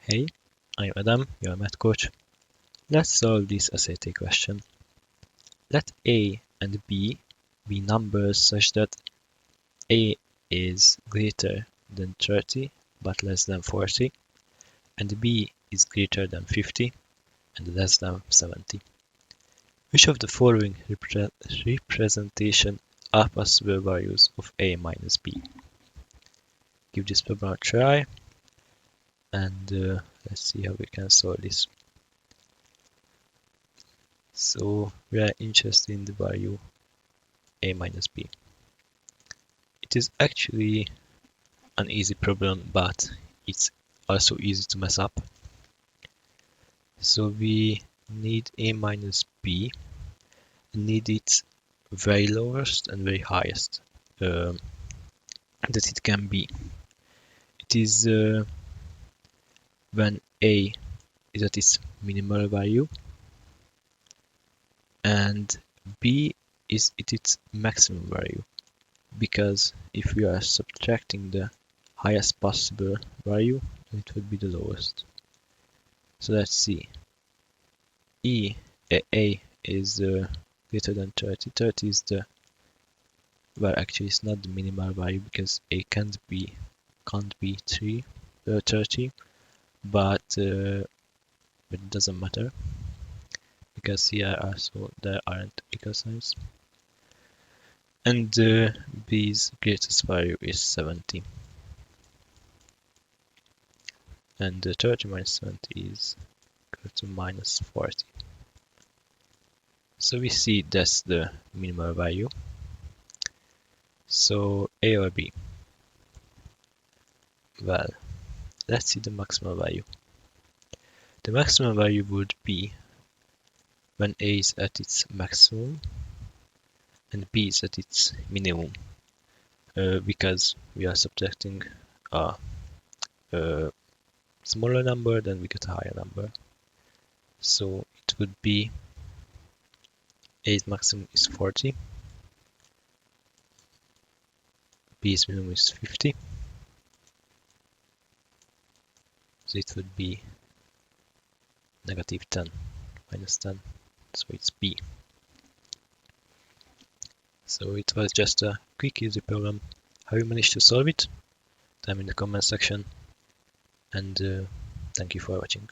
Hey, I'm Adam, your math coach. Let's solve this SAT question. Let A and B be numbers such that A is greater than 30 but less than 40, and B is greater than 50 and less than 70. Which of the following representation are possible values of A minus B? Give this problem a try, and let's see how we can solve this. So we are interested in the value A minus B. It is actually an easy problem, but it's also easy to mess up. So we need A minus B, need its very lowest and very highest that it can be. It is when A is at its minimal value and B is at its maximum value, because if we are subtracting the highest possible value, it would be the lowest. So let's see. A is greater than 30. 30 is the, well, actually it's not the minimal value because A can't be 30, but it doesn't matter because here also there aren't equal signs. And B's greatest value is 70. And 30 minus 70 is equal to minus 40. So we see that's the minimal value. So A or B? Well, let's see the maximum value. The maximum value would be when A is at its maximum and B is at its minimum, because we are subtracting a smaller number, then we get a higher number. So it would be A's maximum is 40, B's minimum is 50, so it would be negative 10 minus 10, so it's B. So it was just a quick easy problem. How you managed to solve it? Tell me in the comment section, and thank you for watching.